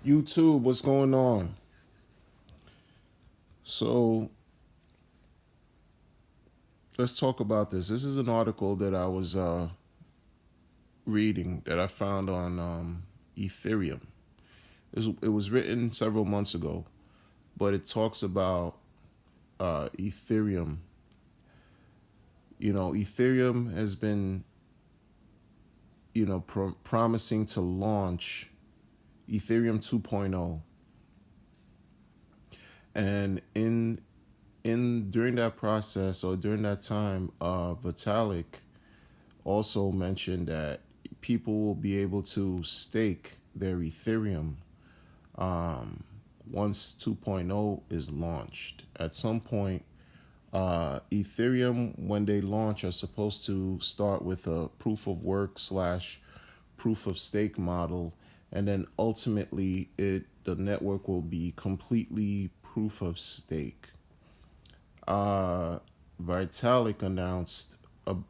YouTube, what's going on? So let's talk about this. This is an article that I was reading that I found on Ethereum. It was written several months ago, but it talks about Ethereum. Ethereum has been, promising to launch Ethereum 2.0. And in during that process, or during that time, Vitalik also mentioned that people will be able to stake their Ethereum once 2.0 is launched. At some point, Ethereum, when they launch, are supposed to start with a proof of work / proof of stake model, and then ultimately the network will be completely proof of stake. Vitalik announced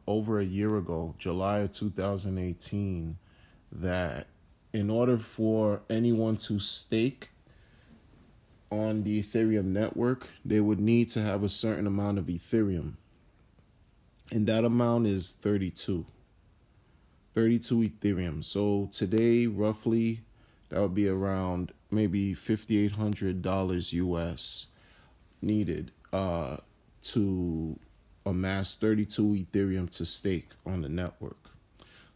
over a year ago, July of 2018, that in order for anyone to stake on the Ethereum network, they would need to have a certain amount of Ethereum. And that amount is 32 Ethereum. So today, roughly, that would be around maybe $5,800 US needed to amass 32 Ethereum to stake on the network.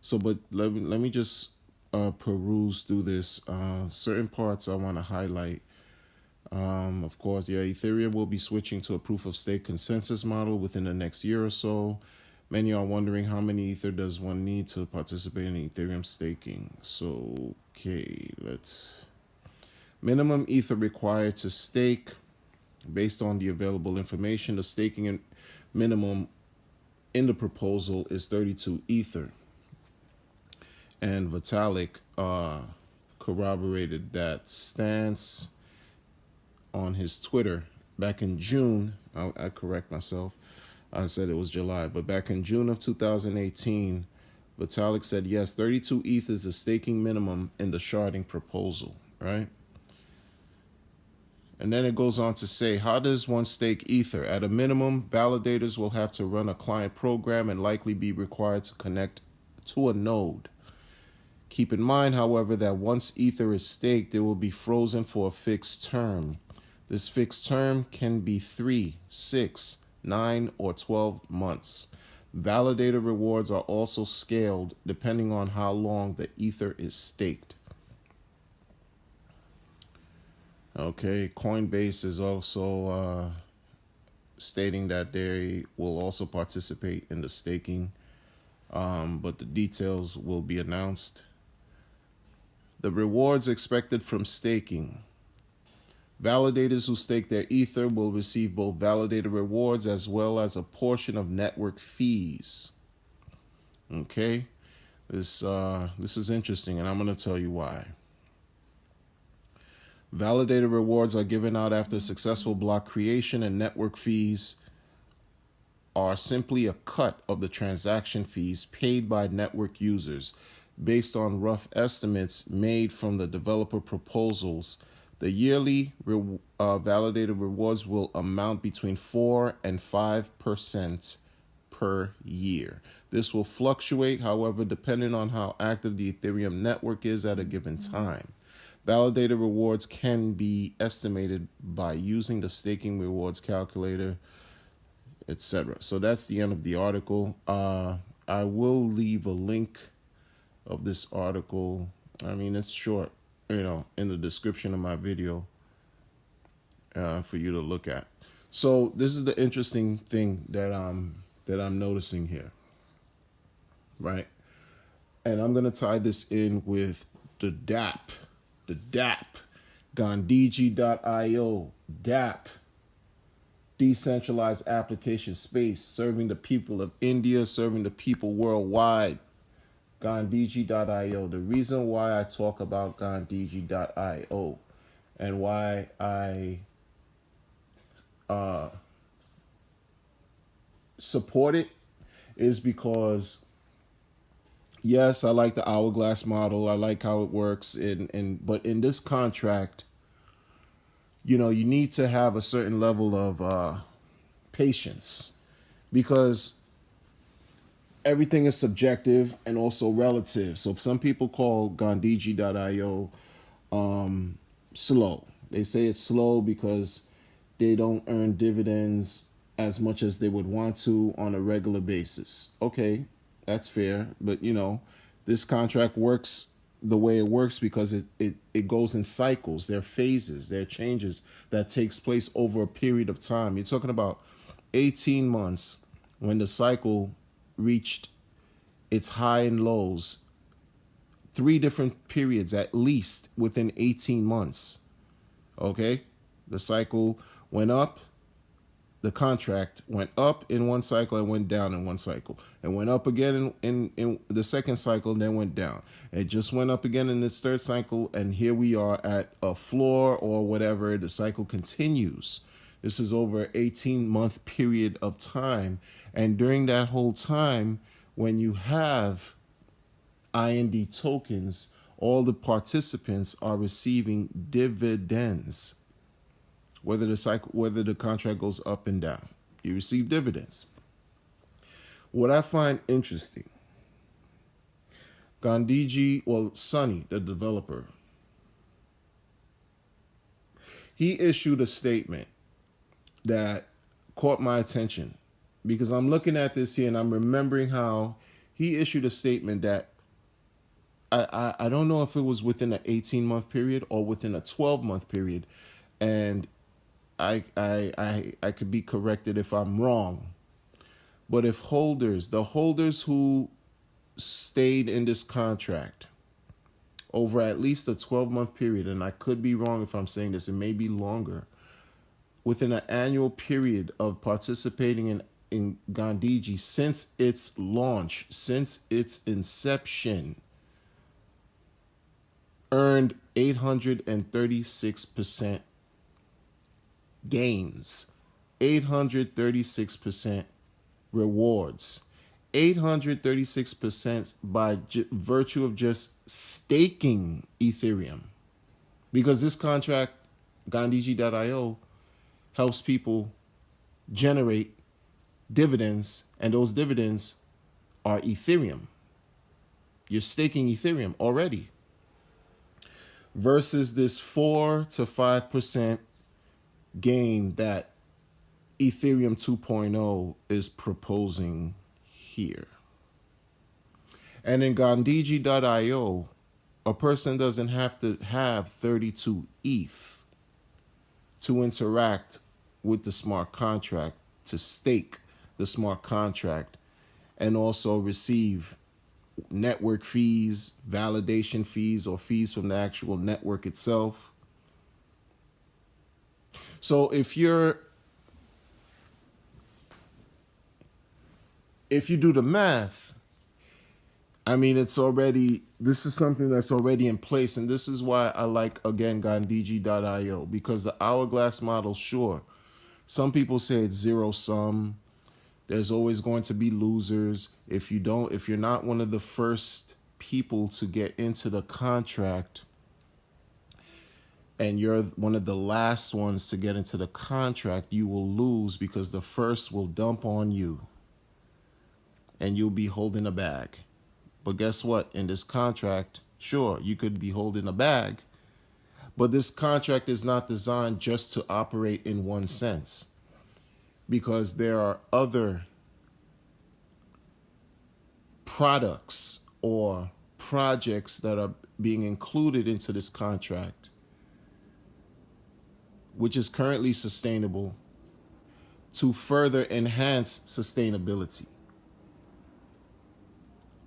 So, but let me just peruse through this. Certain parts I want to highlight. Of course, Ethereum will be switching to a proof of stake consensus model within the next year or so. Many are wondering how many Ether does one need to participate in Ethereum staking. So, okay, minimum Ether required to stake based on the available information. The staking minimum in the proposal is 32 Ether. And Vitalik corroborated that stance on his Twitter back in June. I correct myself. I said it was July, but back in June of 2018, Vitalik said, yes, 32 ETH is the staking minimum in the sharding proposal, right? And then it goes on to say, how does one stake Ether? At a minimum, validators will have to run a client program and likely be required to connect to a node. Keep in mind, however, that once Ether is staked, it will be frozen for a fixed term. This fixed term can be 3, 6, 9, or 12 months. Validator rewards are also scaled depending on how long the Ether is staked. Okay, Coinbase is also stating that they will also participate in the staking, but the details will be announced. The rewards expected from staking. Validators who stake their Ether will receive both validator rewards as well as a portion of network fees. Okay, this is interesting, and I'm going to tell you why. Validator rewards are given out after successful block creation, and network fees are simply a cut of the transaction fees paid by network users based on rough estimates made from the developer proposals. The yearly validator rewards will amount between 4 and 5% per year. This will fluctuate, however, depending on how active the Ethereum network is at a given time. Validator rewards can be estimated by using the staking rewards calculator, etc. So that's the end of the article. I will leave a link of this article. I mean, it's short, in the description of my video for you to look at. So this is the interesting thing that I'm noticing here, right? And I'm gonna tie this in with the DApp, Gandhiji.io, DApp, decentralized application space, serving the people of India, serving the people worldwide. Gandhiji.io. The reason why I talk about Gandhiji.io and why I support it is because Yes, I like the hourglass model. I like how it works. But in this contract, you need to have a certain level of patience because everything is subjective and also relative. So some people call Gandhiji.io slow. They say it's slow because they don't earn dividends as much as they would want to on a regular basis. Okay, that's fair. But this contract works the way it works because it goes in cycles. There are phases, there are changes that takes place over a period of time. You're talking about 18 months when the cycle reached its high and lows, three different periods at least within 18 months. Okay? The cycle went up, the contract went up in one cycle and went down in one cycle. And went up again in the second cycle and then went down. It just went up again in this third cycle, and here we are at a floor or whatever. The cycle continues. This is over an 18-month period of time. And during that whole time, when you have IND tokens, all the participants are receiving dividends. Whether the contract goes up and down, you receive dividends. What I find interesting, Sonny, the developer, he issued a statement that caught my attention because I'm looking at this here and I'm remembering how he issued a statement that I don't know if it was within an 18-month period or within a 12-month period, and I could be corrected if I'm wrong. But if the holders who stayed in this contract over at least a 12-month period, and I could be wrong if I'm saying this, it may be longer, within an annual period of participating in Gandhiji since its launch, since its inception, earned 836% gains, 836% rewards, 836% by virtue of just staking Ethereum. Because this contract, Gandhiji.io, helps people generate dividends, and those dividends are Ethereum. You're staking Ethereum already. Versus this 4 to 5% gain that Ethereum 2.0 is proposing here. And in Gandhiji.io, a person doesn't have to have 32 ETH to interact with the smart contract, to stake the smart contract, and also receive network fees, validation fees, or fees from the actual network itself. So if you do the math, I mean, this is something that's already in place. And this is why I like, again, Gandhiji.io, because the hourglass model, sure, some people say it's zero sum. There's always going to be losers. If you're not one of the first people to get into the contract, and you're one of the last ones to get into the contract, you will lose because the first will dump on you and you'll be holding a bag. But guess what? In this contract, sure, you could be holding a bag, but this contract is not designed just to operate in one sense, because there are other products or projects that are being included into this contract, which is currently sustainable, to further enhance sustainability.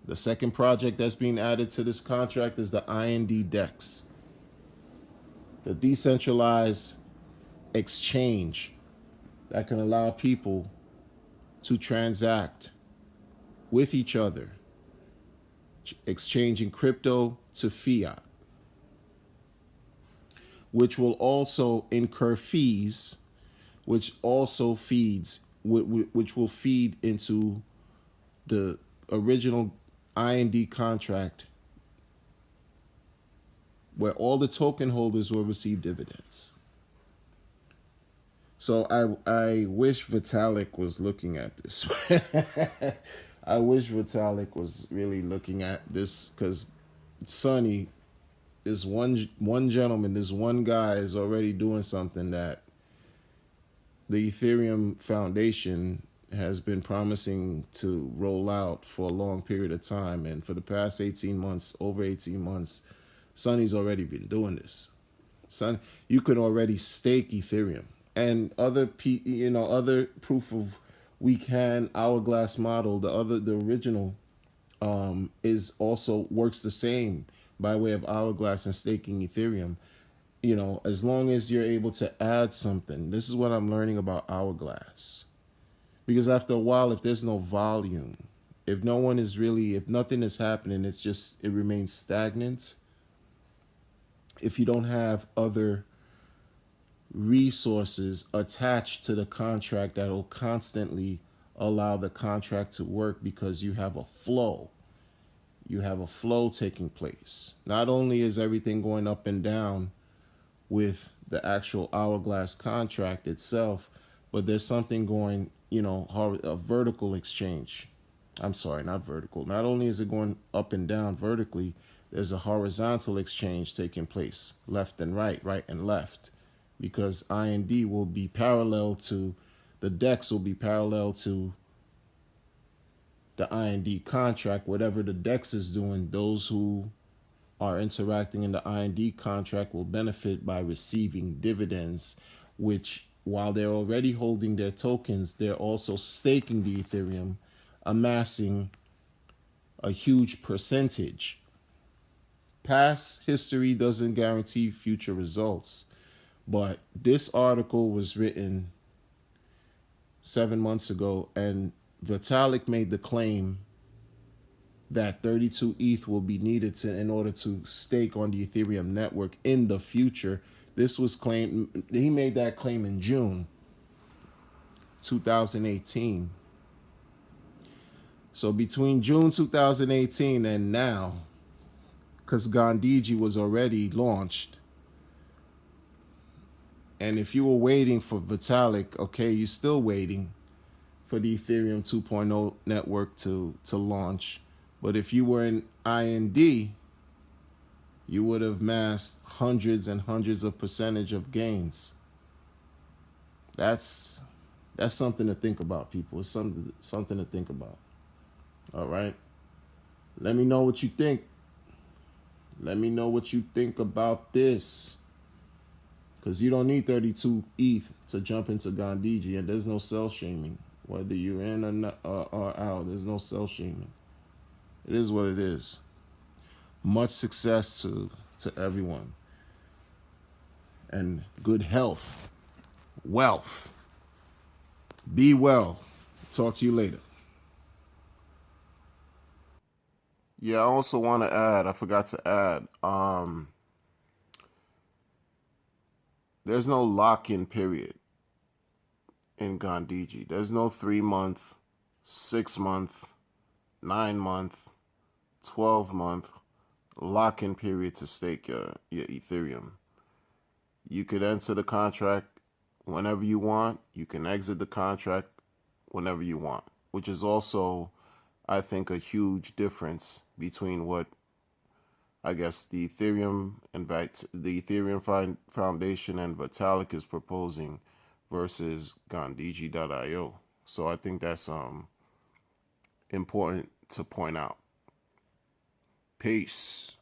The second project that's being added to this contract is the IND DEX, the decentralized exchange that can allow people to transact with each other, exchanging crypto to fiat, which will also incur fees, which will feed into the original IND contract where all the token holders will receive dividends. So I wish Vitalik was looking at this. I wish Vitalik was really looking at this, because Sonny, this one gentleman, this one guy is already doing something that the Ethereum Foundation has been promising to roll out for a long period of time. And for the past 18 months, over 18 months, Sonny's already been doing this. Son, you could already stake Ethereum and other other proof of we can hourglass model. The original is also works the same by way of hourglass and staking Ethereum. As long as you're able to add something. This is what I'm learning about hourglass. Because after a while, if there's no volume, if nothing is happening, it remains stagnant. If you don't have other resources attached to the contract that will constantly allow the contract to work, because you have a flow. You have a flow taking place. Not only is everything going up and down with the actual hourglass contract itself, but there's something going, a vertical exchange. I'm sorry, not vertical. Not only is it going up and down vertically, there's a horizontal exchange taking place, left and right and left, because IND will be parallel to, the DEX will be parallel to the IND contract. Whatever the DEX is doing, those who are interacting in the IND contract will benefit by receiving dividends, which, while they're already holding their tokens, they're also staking the Ethereum, amassing a huge percentage. Past history doesn't guarantee future results, but this article was written 7 months ago, and Vitalik made the claim that 32 ETH will be needed in order to stake on the Ethereum network in the future. This was claimed, he made that claim in June 2018. So between June 2018 and now, because Gandhiji was already launched, and if you were waiting for Vitalik, okay, you're still waiting for the Ethereum 2.0 network to launch. But if you were in IND, you would have amassed hundreds and hundreds of percentage of gains. That's something to think about, people. It's something to think about. All right. Let me know what you think. Let me know what you think about this. Because you don't need 32 ETH to jump into Gandhiji, and there's no sell shaming. Whether you're in or not, or out, there's no sell shaming. It is what it is. Much success to everyone. And good health, wealth. Be well. Talk to you later. Yeah, I also want to add, I forgot to add, there's no lock-in period in Gandhiji. There's no 3-month, 6-month, 9-month, 12-month lock-in period to stake your Ethereum. You could enter the contract whenever you want. You can exit the contract whenever you want, which is also, I think, a huge difference between what I guess the Ethereum Foundation and Vitalik is proposing versus Gandhiji.io. So I think that's important to point out. Peace.